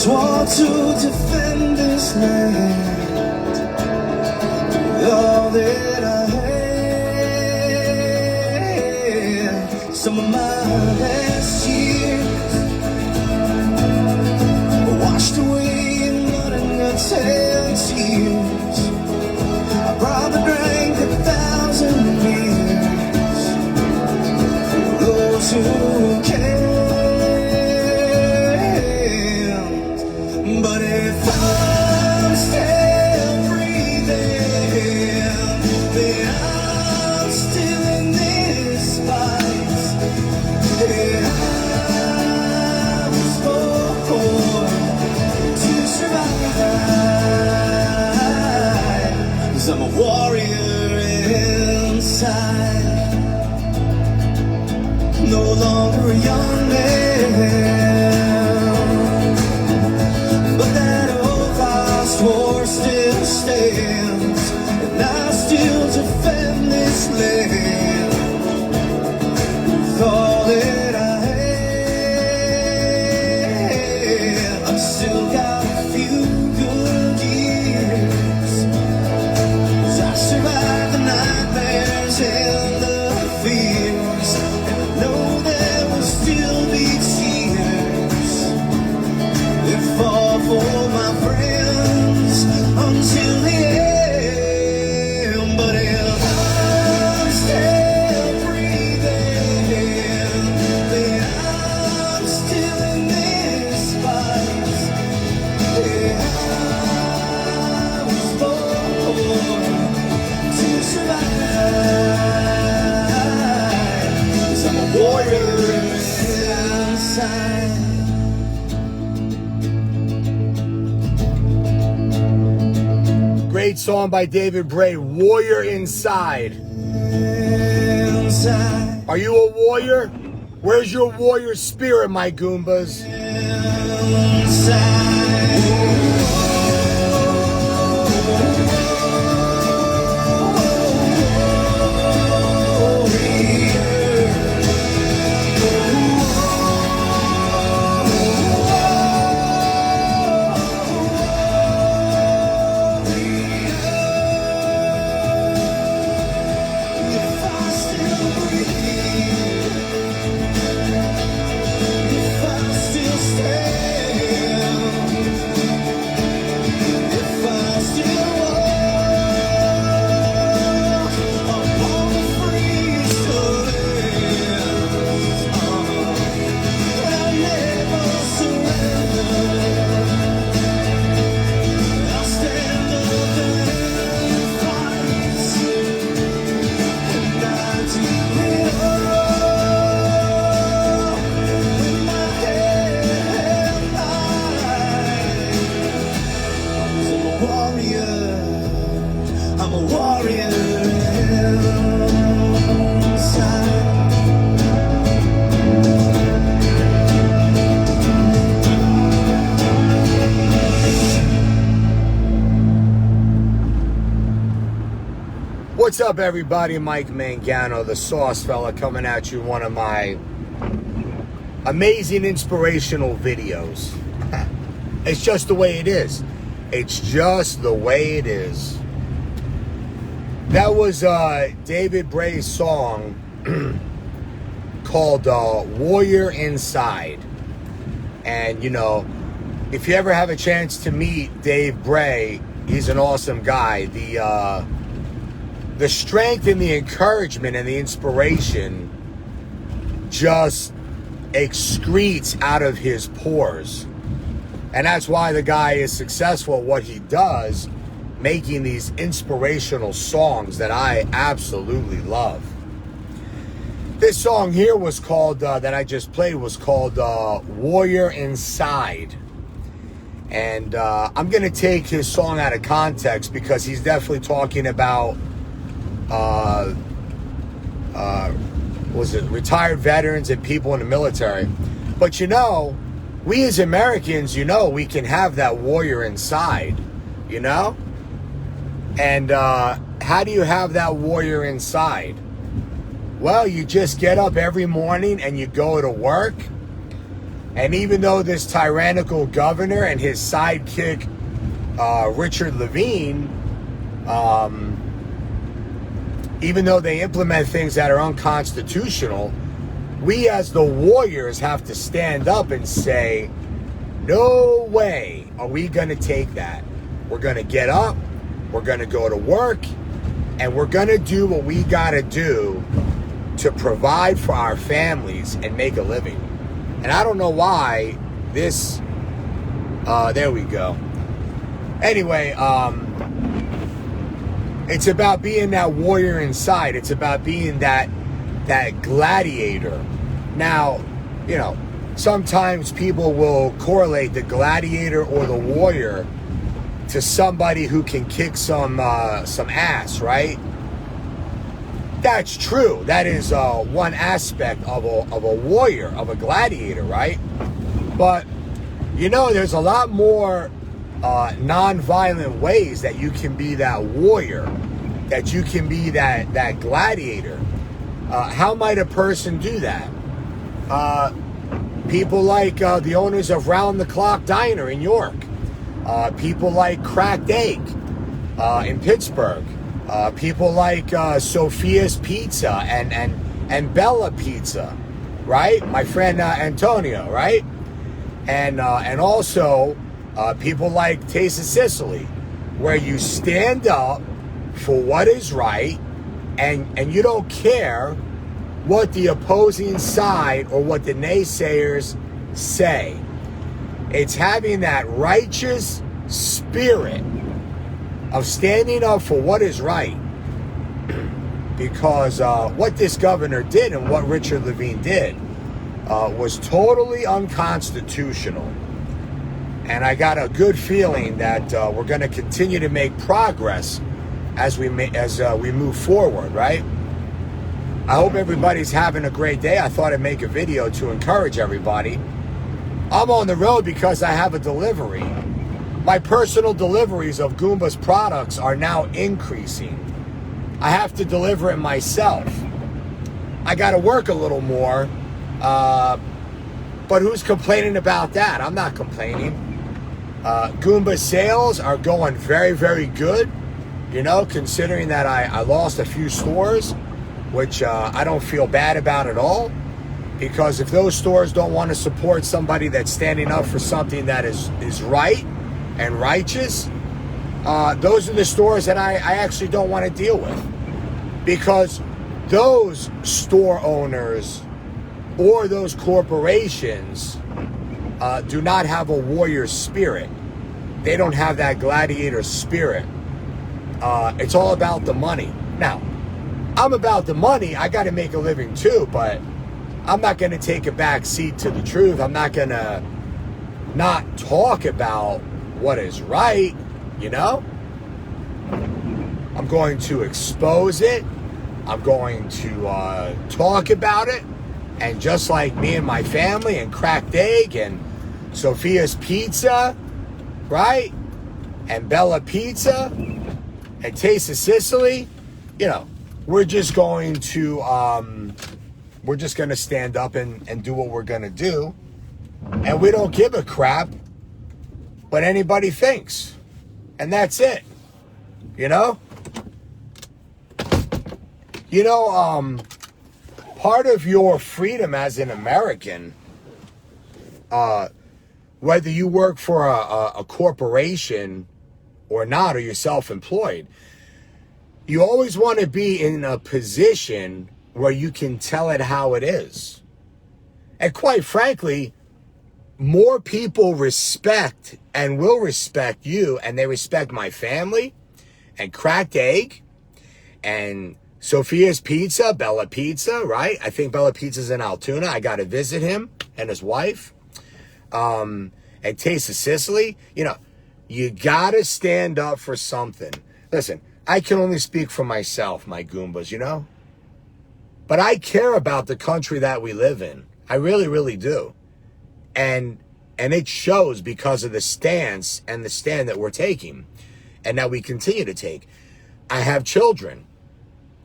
swore to defend this land with all that I had. Some of my last years washed away in blood and guts and tears. I probably drank 1,000 beers for those who can. But if I'm still breathing, then I'm still in this fight. And I was born to survive, 'cause I'm a warrior inside, no longer a young man, but that old fast war still stands, and I still defend this land with all that I have. I've still got a few good years, 'cause I survived the nightmares and the fears, and I know there will still be tears that fall for my friends until the end. But if I'm still breathing, then I'm still in this fight. Yeah, I was born to survive, 'cause I'm a warrior inside. Great song by David Bray, Warrior Inside. Inside. Are you a warrior? Where's your warrior spirit, my Goombas? I'm a warrior inside. What's up, everybody? Mike Mangano, the Sauce Fella, coming at you one of my amazing inspirational videos. It's just the way it is. It's just the way it is. That was David Bray's song called Warrior Inside. And, you know, if you ever have a chance to meet Dave Bray, he's an awesome guy. The strength and the encouragement and the inspiration just excretes out of his pores. And that's why the guy is successful at what he does, making these inspirational songs that I absolutely love. This song here was called, that I just played, was called Warrior Inside. And I'm going to take his song out of context because he's definitely talking about, retired veterans and people in the military. But you know, we as Americans, you know, we can have that warrior inside, you know? And how do you have that warrior inside? Well, you just get up every morning and you go to work And even though this tyrannical governor and his sidekick, Richard Levine, even though they implement things that are unconstitutional, we as the warriors have to stand up and say, no way are we going to take that. We're going to get up, we're going to go to work, and we're going to do what we got to do to provide for our families and make a living. And I don't know why this, there we go. Anyway, it's about being that warrior inside. It's about being that gladiator. Now, you know, sometimes people will correlate the gladiator or the warrior to somebody who can kick some ass, right? That's true. That is one aspect of a warrior, of a gladiator, right? But, you know, there's a lot more non-violent ways that you can be that warrior, that you can be that gladiator. How might a person do that? People like the owners of Round the Clock Diner in York. People like Cracked Egg in Pittsburgh. People like Sophia's Pizza and Bella Pizza, right? My friend Antonio, right? And also people like Taste of Sicily, where you stand up for what is right, and you don't care what the opposing side or what the naysayers say. It's having that righteous spirit of standing up for what is right. Because what this governor did and what Richard Levine did was totally unconstitutional. And I got a good feeling that we're going to continue to make progress as we move forward, right? I hope everybody's having a great day. I thought I'd make a video to encourage everybody. I'm on the road because I have a delivery. My personal deliveries of Gumba's products are now increasing. I have to deliver it myself. I got to work a little more, but who's complaining about that? I'm not complaining. Gumba sales are going very, very good, you know, considering that I lost a few stores, which I don't feel bad about at all, because if those stores don't want to support somebody that's standing up for something that is right and righteous, those are the stores that I actually don't want to deal with, because those store owners or those corporations do not have a warrior spirit. They don't have that gladiator spirit. It's all about the money. Now, I'm about the money. I got to make a living too, but I'm not going to take a back seat to the truth. I'm not going to not talk about what is right, you know? I'm going to expose it. I'm going to talk about it. And just like me and my family and Cracked Egg and Sophia's Pizza, right? And Bella Pizza and Taste of Sicily, you know, we're just going to stand up and do what we're going to do. And we don't give a crap what anybody thinks. And that's it. You know? You know, part of your freedom as an American, whether you work for a corporation or not, or you're self-employed, you always want to be in a position where you can tell it how it is. And quite frankly, more people respect and will respect you, and they respect my family and Cracked Egg and Sophia's Pizza, Bella Pizza, right? I think Bella Pizza's in Altoona. I got to visit him and his wife. And Taste of Sicily. You know, you got to stand up for something. Listen, I can only speak for myself, my Goombas, you know? But I care about the country that we live in. I really, really do. And it shows because of the stance and the stand that we're taking and that we continue to take. I have children.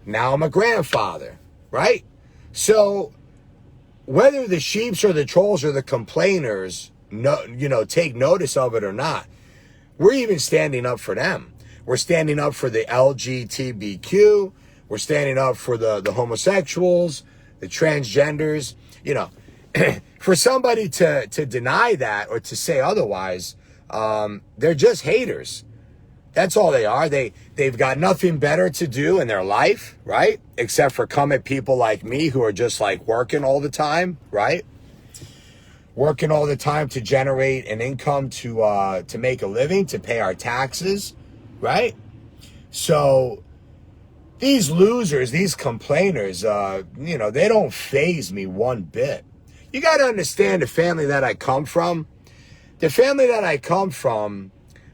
Now I'm a grandfather, right? So whether the sheeps or the trolls or the complainers, take notice of it or not, we're even standing up for them. We're standing up for the LGBTQ. We're standing up for the homosexuals, the transgenders. For somebody to deny that or to say otherwise, they're just haters. That's all they are. They've got nothing better to do in their life, right? Except for come at people like me who are just like working all the time, right? Working all the time to generate an income to make a living, to pay our taxes, right? So these losers, these complainers, they don't faze me one bit. You got to understand the family that I come from. The family that I come from,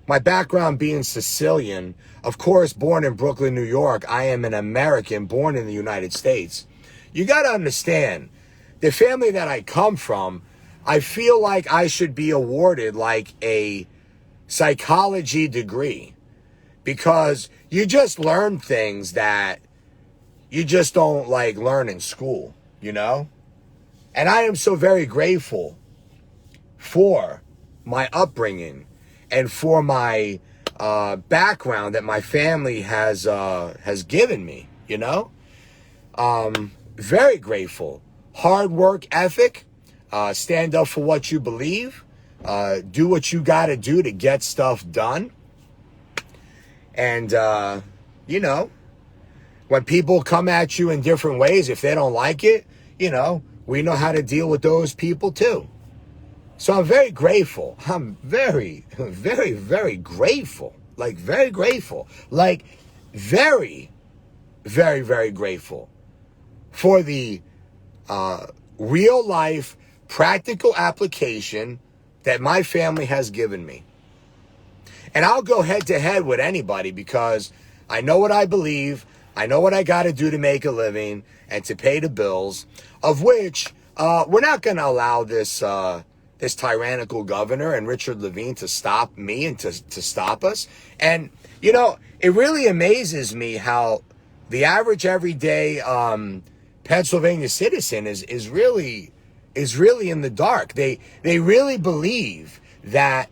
my background being Sicilian, of course, born in Brooklyn, New York, I am an American born in the United States. You got to understand, the family that I come from, I feel like I should be awarded like a psychology degree, because you just learn things that you just don't like learn in school, And I am so very grateful for my upbringing and for my background that my family has given me, Very grateful. Hard work ethic. Stand up for what you believe. Do what you got to do to get stuff done. And, when people come at you in different ways, if they don't like it, we know how to deal with those people too. So I'm very grateful. I'm very, very, very grateful. Like, very grateful. Like, very, very, very grateful for the real life, practical application that my family has given me. And I'll go head to head with anybody because I know what I believe. I know what I got to do to make a living and to pay the bills, of which we're not going to allow this tyrannical governor and Richard Levine to stop me and to stop us. And, it really amazes me how the average everyday Pennsylvania citizen is really in the dark. They really believe that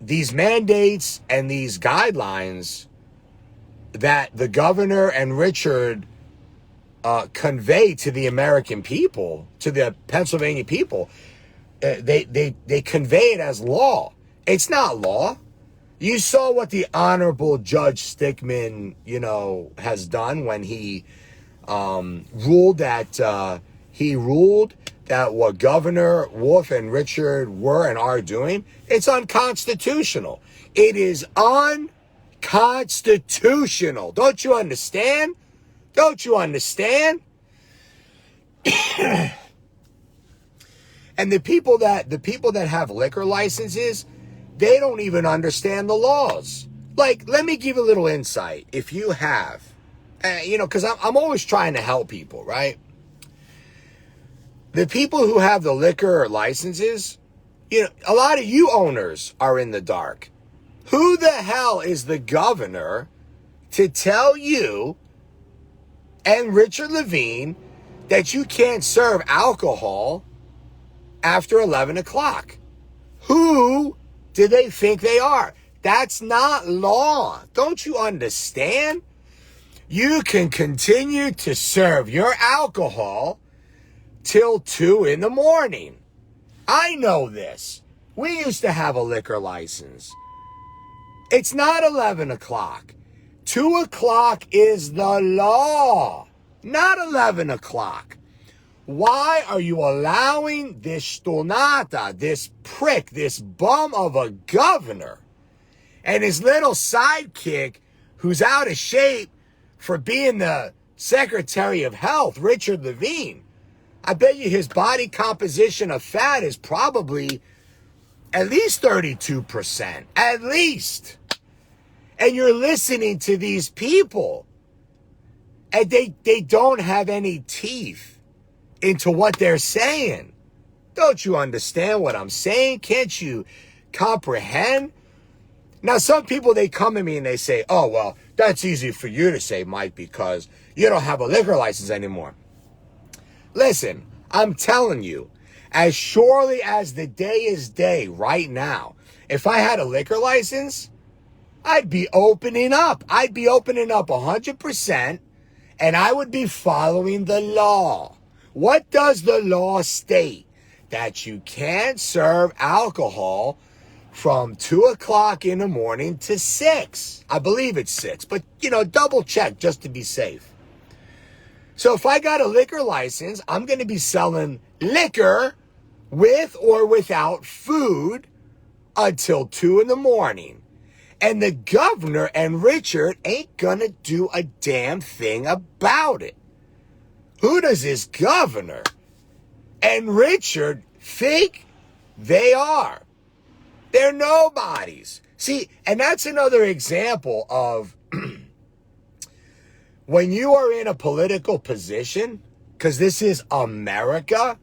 these mandates and these guidelines that the governor and Richard convey to the American people, to the Pennsylvania people, they convey it as law. It's not law. You saw what the Honorable Judge Stickman, has done when he ruled that what Governor Wolf and Richard were and are doing, it's unconstitutional. It is unconstitutional. Don't you understand? Don't you understand? And the people that have liquor licenses, they don't even understand the laws. Like, let me give you a little insight. If you have, because I'm always trying to help people, right? The people who have the liquor licenses, a lot of you owners are in the dark. Who the hell is the governor to tell you and Richard Levine that you can't serve alcohol after 11 o'clock? Who do they think they are? That's not law. Don't you understand? You can continue to serve your alcohol till 2 in the morning. I know this. We used to have a liquor license. It's not 11 o'clock. 2 o'clock is the law, not 11 o'clock. Why are you allowing this stunad, this prick, this bum of a governor, and his little sidekick who's out of shape for being the Secretary of Health, Richard Levine? I bet you his body composition of fat is probably at least 32%, at least. And you're listening to these people, and they don't have any teeth into what they're saying. Don't you understand what I'm saying? Can't you comprehend? Now, some people, they come to me and they say, oh, well, that's easy for you to say, Mike, because you don't have a liquor license anymore. Listen, I'm telling you, as surely as the day is day right now, if I had a liquor license, I'd be opening up. I'd be opening up 100%, and I would be following the law. What does the law state? That you can't serve alcohol from 2 o'clock in the morning to 6. I believe it's 6, but, double check just to be safe. So if I got a liquor license, I'm going to be selling liquor with or without food until 2 in the morning. And the governor and Richard ain't going to do a damn thing about it. Who does this governor and Richard think they are? They're nobodies. See, and that's another example of when you are in a political position, because this is America,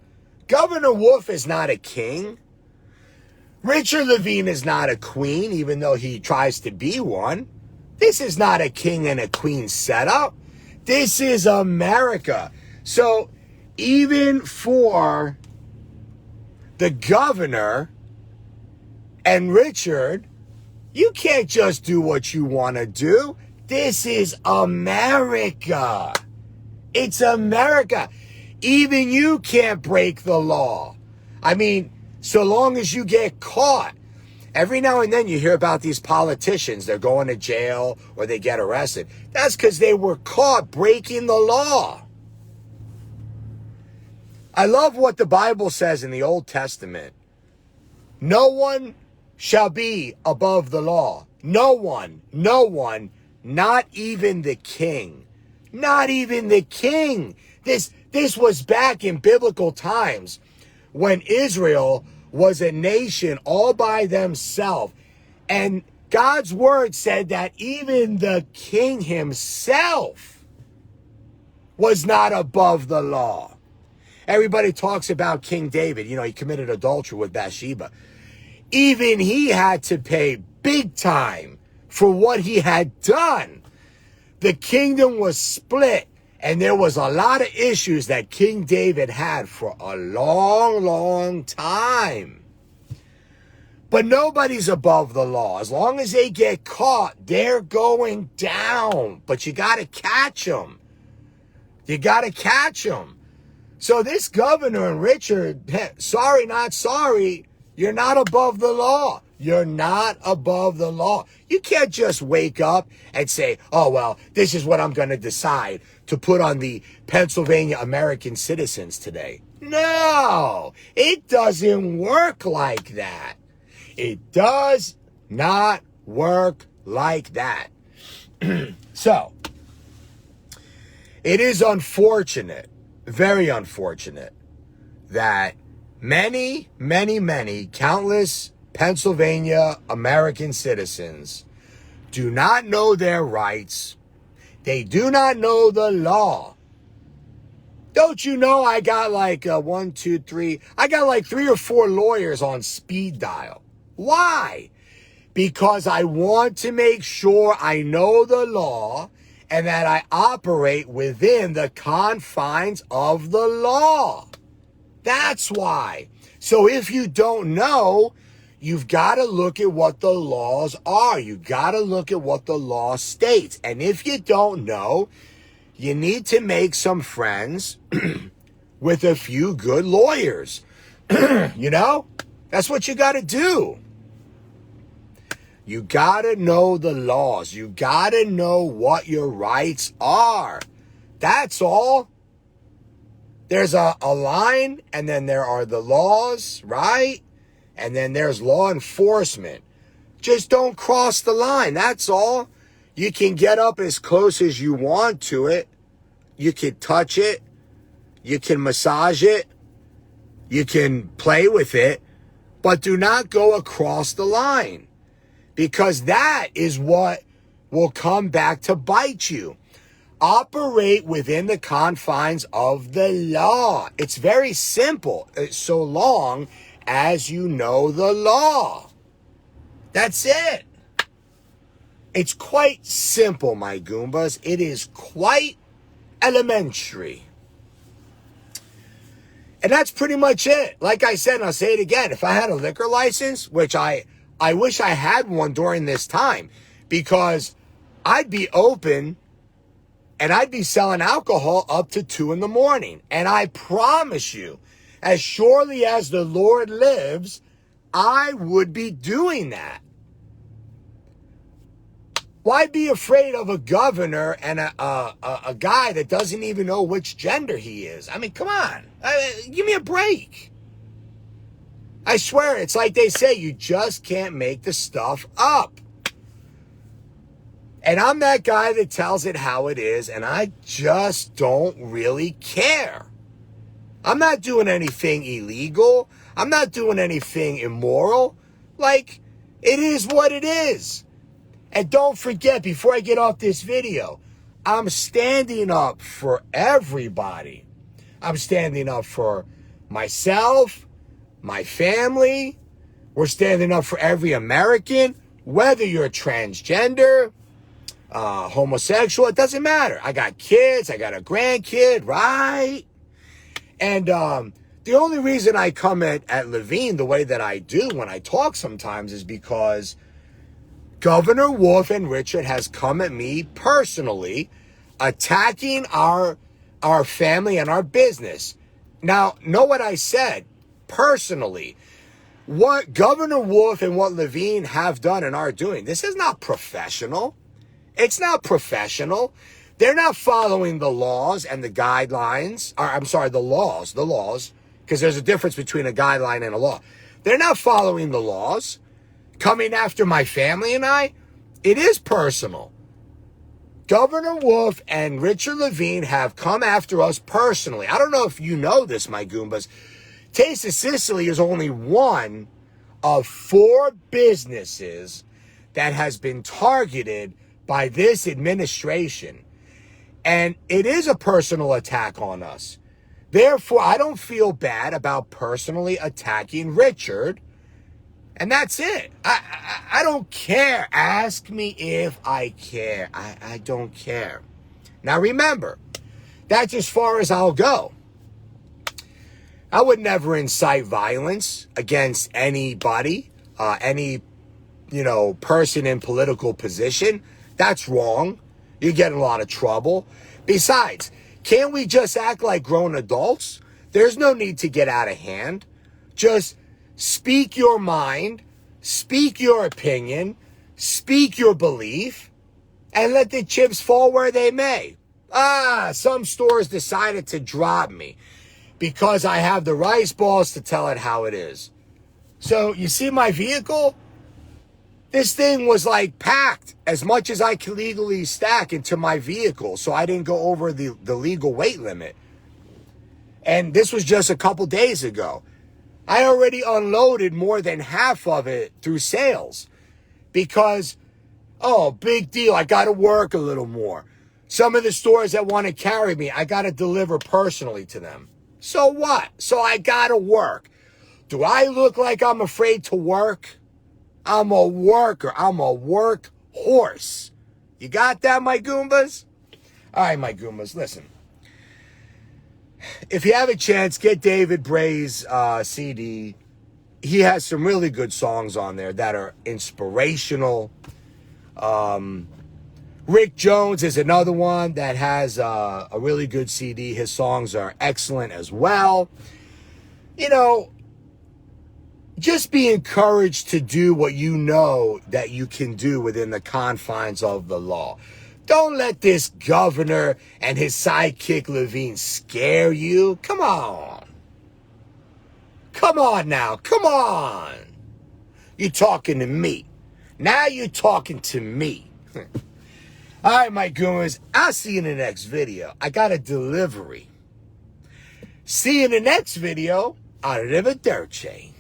Governor Wolf is not a king. Richard Levine is not a queen, even though he tries to be one. This is not a king and a queen setup. This is America. So even for the governor and Richard, you can't just do what you want to do. This is America. It's America. Even you can't break the law. I mean, so long as you get caught. Every now and then you hear about these politicians. They're going to jail or they get arrested. That's because they were caught breaking the law. I love what the Bible says in the Old Testament. No one shall be above the law. No one, not even the king. Not even the king. This was back in biblical times when Israel was a nation all by themselves. And God's word said that even the king himself was not above the law. Everybody talks about King David. He committed adultery with Bathsheba. Even he had to pay big time for what he had done. The kingdom was split, and there was a lot of issues that King David had for a long, long time. But nobody's above the law. As long as they get caught, they're going down. But you got to catch them. You got to catch them. So this governor and Richard, sorry, not sorry, you're not above the law. You're not above the law. You can't just wake up and say, oh, well, this is what I'm going to decide to put on the Pennsylvania American citizens today. No, it doesn't work like that. It does not work like that. So, it is unfortunate, very unfortunate, that many, countless Pennsylvania American citizens do not know their rights. They do not know the law. Don't you know I got like 3 or 4 lawyers on speed dial. Why? Because I want to make sure I know the law and that I operate within the confines of the law. That's why. So if you don't know, you've got to look at what the laws are. You got to look at what the law states. And if you don't know, you need to make some friends with a few good lawyers. That's what you got to do. You got to know the laws. You got to know what your rights are. That's all. There's a line, and then there are the laws, right? And then there's law enforcement. Just don't cross the line. That's all. You can get up as close as you want to it. You can touch it. You can massage it. You can play with it. But do not go across the line. Because that is what will come back to bite you. Operate within the confines of the law. It's very simple, so long as you know the law. That's it. It's quite simple, my Goombas. It is quite elementary. And that's pretty much it. Like I said, and I'll say it again, if I had a liquor license, which I wish I had one during this time, because I'd be open and I'd be selling alcohol up to 2 a.m. And I promise you, as surely as the Lord lives, I would be doing that. Why be afraid of a governor and a guy that doesn't even know which gender he is? I mean, come on. Give me a break. I swear, it's like they say, you just can't make the stuff up. And I'm that guy that tells it how it is, and I just don't really care. I'm not doing anything illegal. I'm not doing anything immoral. Like, it is what it is. And don't forget, before I get off this video, I'm standing up for everybody. I'm standing up for myself, my family. We're standing up for every American, whether you're transgender, homosexual, it doesn't matter. I got kids, I got a grandkid, right? And the only reason I come at Levine the way that I do when I talk sometimes is because Governor Wolf and Richard has come at me personally, attacking our family and our business. Now, know what I said? Personally, what Governor Wolf and what Levine have done and are doing, this is not professional. It's not professional. They're not following the laws and the guidelines. Or, I'm sorry, the laws, because there's a difference between a guideline and a law. They're not following the laws. Coming after my family and I, it is personal. Governor Wolf and Richard Levine have come after us personally. I don't know if you know this, my Goombas. Taste of Sicily is only one of 4 businesses that has been targeted by this administration. And it is a personal attack on us. Therefore, I don't feel bad about personally attacking Richard. And that's it. I don't care. Ask me if I care. I don't care. Now remember, that's as far as I'll go. I would never incite violence against anybody, any, person in political position. That's wrong. You get in a lot of trouble. Besides, can't we just act like grown adults? There's no need to get out of hand. Just speak your mind, speak your opinion, speak your belief, and let the chips fall where they may. Some stores decided to drop me because I have the rice balls to tell it how it is. So, you see my vehicle? This thing was like packed as much as I could legally stack into my vehicle, so I didn't go over the legal weight limit. And this was just a couple days ago. I already unloaded more than half of it through sales because, big deal. I got to work a little more. Some of the stores that want to carry me, I got to deliver personally to them. So what? So I got to work. Do I look like I'm afraid to work? I'm a worker. I'm a work horse. You got that, my Goombas? All right, my Goombas, listen. If you have a chance, get David Bray's CD. He has some really good songs on there that are inspirational. Rick Jones is another one that has a really good CD. His songs are excellent as well. Just be encouraged to do what you know that you can do within the confines of the law. Don't let this governor and his sidekick Levine scare you. Come on. Come on now. Come on. You're talking to me. Now you're talking to me. All right, my goons. I'll see you in the next video. I got a delivery. See you in the next video. Arrivederci.